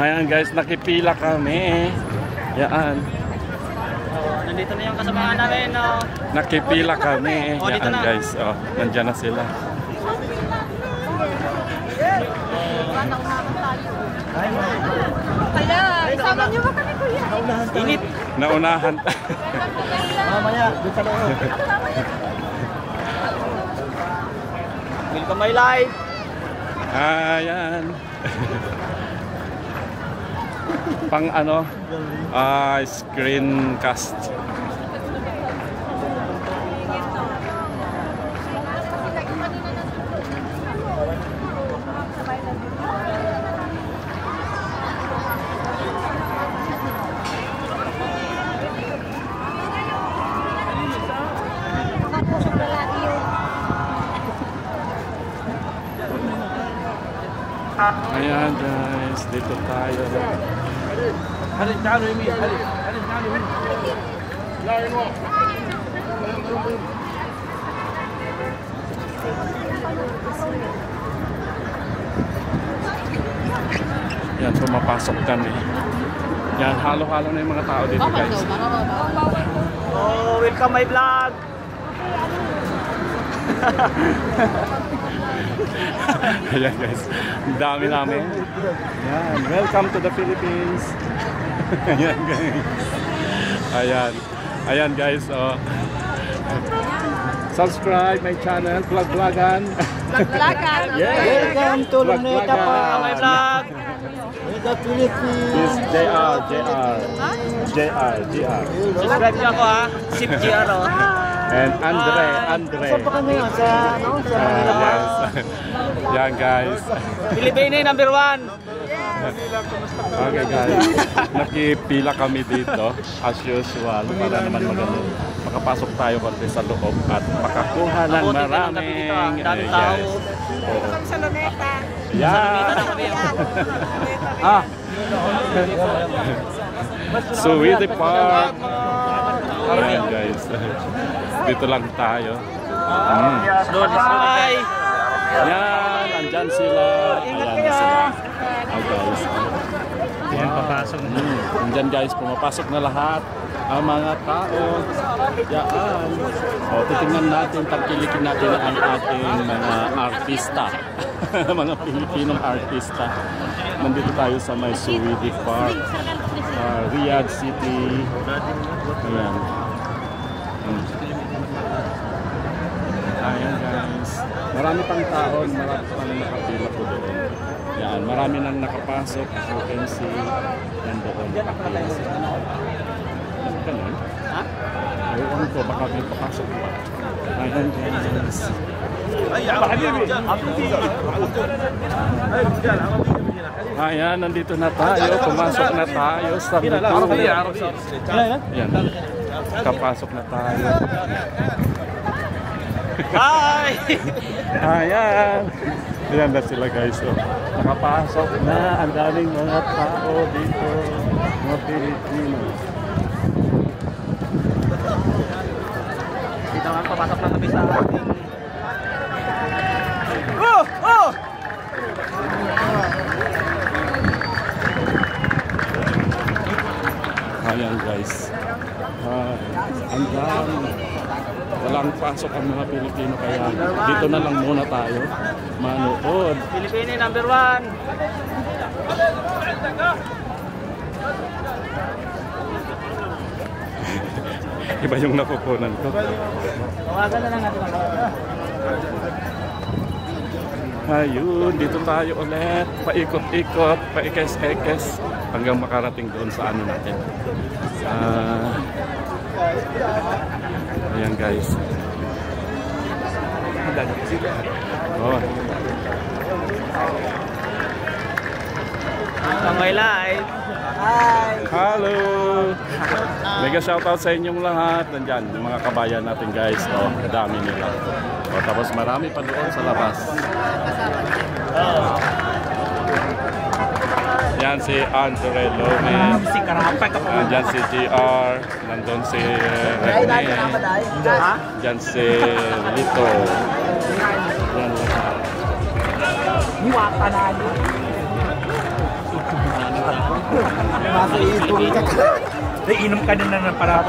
Ayan guys, nakipila kami. Yan. Nandito na yung kasamahan namin, no? Nakipila kami. Yan guys, oh, nandiyan na sila. Kaya, isama niyo ba kami, kuya? Init. Naunahan. Mamaya, doon sa loob. Welcome my life. Ayan. Pang ano? Screencast. Ayan guys, dito tayo. هل تعالوا يمين هل تعالوا يمين لا ينوم Yan, pumapasok kami. Yan, halo-halo na yung mga tao dito guys. Oh, welcome my vlog. Ayan guys, ang dami namin. Yan, welcome to the Philippines. Ayan guys. Ayan guys, oh. Subscribe my channel, Vlog-Vlogan. Vlog-Vlogan. Yeah. Welcome to Luneta po. My vlog. The Philippines. This JR. Subscribe niyo ako ha. Sip JR oh. And Andre. Saan pa kami sa Manila pa? Yes. Yan guys. Pilipino number 1. Okay guys. Nakipila kami dito as usual para naman makapasok tayo konti sa loob at makakuha ng maraming tao. Sa Luneta. Yeah. Suwede Park. Ayan guys. Dito lang tayo. Hi! Yan, andyan sila. Ayan na sila. Hi guys. Ayan, papasok na. Andyan guys, pumapasok na lahat ang mga tao. Yan. O, titingnan natin, tangkilikin natin ang ating mga artista. Mga Pilipinong artista. Nandito tayo sa may Suwede Park, Riyadh City. Ayan. Ayan guys. Marami pang tao, marami pang nakapila po doon. Yan, marami nang nakapasok. As you can see, nandoon nakapila sila. Ganun? Ha? Ewan ko, baka may papasok pa. Ayan guys. Ayan, nandito na tayo. Pumasok na tayo sa luto. Yan. Kapasok na tayo. Hi! Ayan. Ayan na sila guys. So, nakapasok na. Ang daming mga tao dito. Mga Pilipino. Dito nga, papasok na kami sa ating... Oh! Oh! Ayan guys. Ang dami. Walang pasok ang mga Pilipino kaya dito na lang muna tayo manood. Pilipino number 1. Iba yung nakukunan ko. Tawagan na lang natin. Ayun, dito tayo ulit. Paikot-ikot, paikes-ekes hanggang makarating doon sa ano natin. Ayan guys. Oh. Kamay live. Hi! Hello! Mega shoutout sa inyong lahat. Nandyan, yung mga kabayan natin guys. Oh, dami nila. Oh, tapos marami pa doon sa labas. Yan si Andre Lomez. Nandyan si GR. Nandun si Rene. Nandyan si Lito. Yan lahat. Nasa itong ka. Inom ka din na para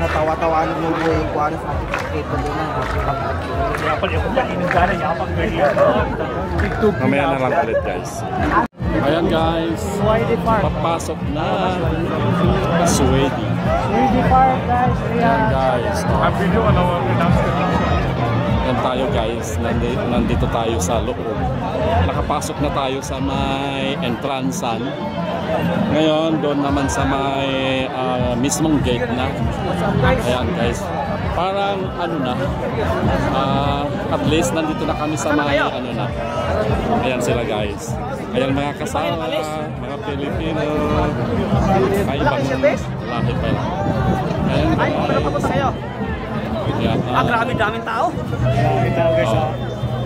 Natawa-tawa mo mo yung kuwan sa ating ko din na. Kaya pala yung inom ka na yapang ganyan. Mamaya na lang ulit guys. Ayan guys, papasok na Sweden. Ayan guys. Ayan tayo guys, nandito tayo sa loob. Nakapasok na tayo sa may entrancean. Ngayon, doon naman sa may mismong gate na. Ayan guys. Parang ano na, at least nandito na kami sa may ano na. Ayan sila guys. Ayan mga kasama, mga Pilipino. Ay, ibang lahi pa lang. Ayan guys. Ayan. Grabe daming tao.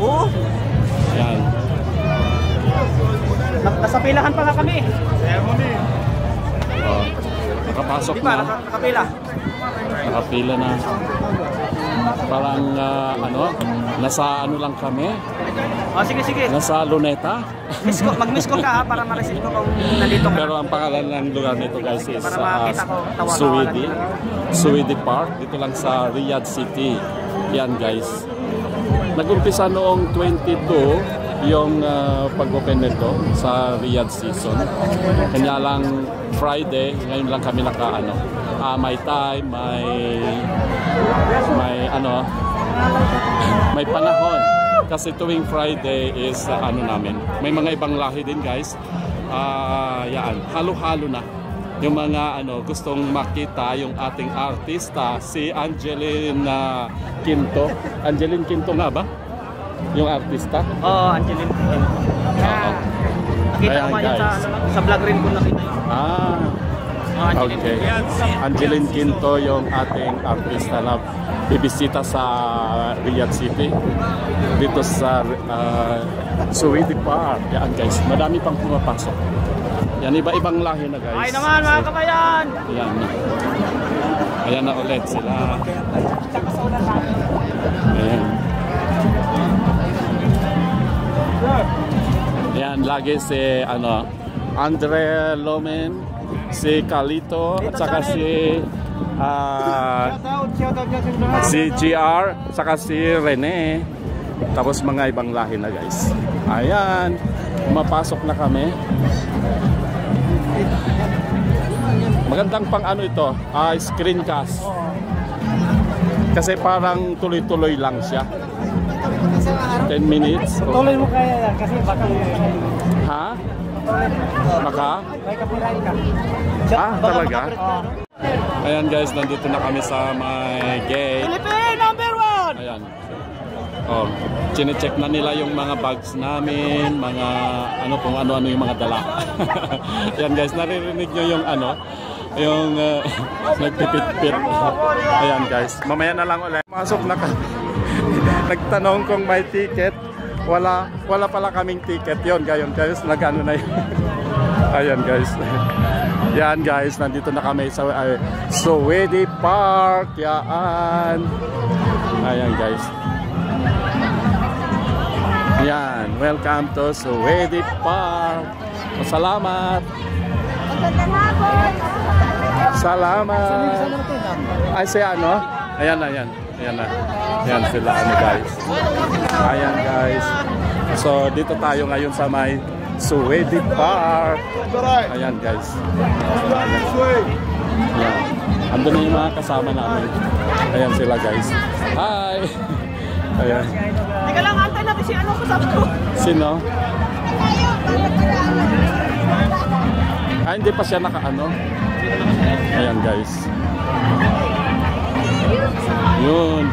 Oo. Ayan. Nasa pilahan pa nga kami. Nakapasok Di ba? na. Nakapila. Nakapila na. Parang ano, nasa ano lang kami. Oh, sige, sige. Nasa Luneta. Mag-miss call ka ha, para ma-receive ko kung nandito ka. Pero ang pangalan ng lugar nito guys is Para makita ko, tawa-tawa Suwidi. lang. Suwidi Park. Dito lang sa Riyadh City. Yan guys. Nag-umpisa noong 22 yung pag-open nito sa Riyadh season. Kanya lang Friday, ngayon lang kami naka-ano. May time, may ano, may panahon. Kasi tuwing Friday is ano namin. May mga ibang lahi din guys. Yan, halo-halo na. Yung mga ano, gustong makita yung ating artista, si Angeline Quinto. Angeline Quinto nga ba? Yung artista? Oo, Angeline. Nakita ko nga yun sa vlog rin ko nakita yun. Okay. Angeline Quinto yung ating artista na bibisita sa Riyadh City. Dito sa Suwidi Park. Yan guys, madami pang pumapasok. Yan, iba-ibang lahi na guys. Ay naman mga kabayan! Ayan na. Ayan na ulit sila. Ayan. Ayan, lagi si ano, Andre Lomen, si Calito, at saka si GR, saka si Rene. Tapos mga ibang lahi na guys. Ayan, mapasok na kami. Magandang pang ano ito, screencast. Kasi parang tuloy-tuloy lang siya. 10 minutes. Tuloy mo kaya yan kasi baka Ha? Baka? may copyright ka. Talaga? Ayan guys, nandito na kami sa may gate. Philippine number 1! Ayan. Oh, chine-check na nila yung mga bags namin, mga ano kung ano-ano yung mga dala. Ayan guys, naririnig nyo yung ano, yung nagpipit-pit. Ayan guys, mamaya na lang ulit. Masok na kami. Nagtanong kung may ticket. Wala pala kaming ticket. Yon guys, nag-ano na yun. Ayan guys. Yan guys, nandito na kami sa Suwidi Park. Yan. Ayan guys. Yan, welcome to Suwidi Park. Salamat. Salamat. Ay, siya ano? Ayan. Ayan na. Ayan sila ano guys. Ayan guys. So dito tayo ngayon sa may Suwidi Park. Ayan guys. Ayan. Andun na yung mga kasama namin. Ayan sila guys. Hi! Ayan. Teka lang, antay natin si ano kasama ko. Sino? Hindi pa siya naka-ano. Ayan guys. Yun.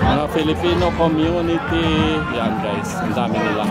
Mga Filipino community. Yan guys. Ang dami nila.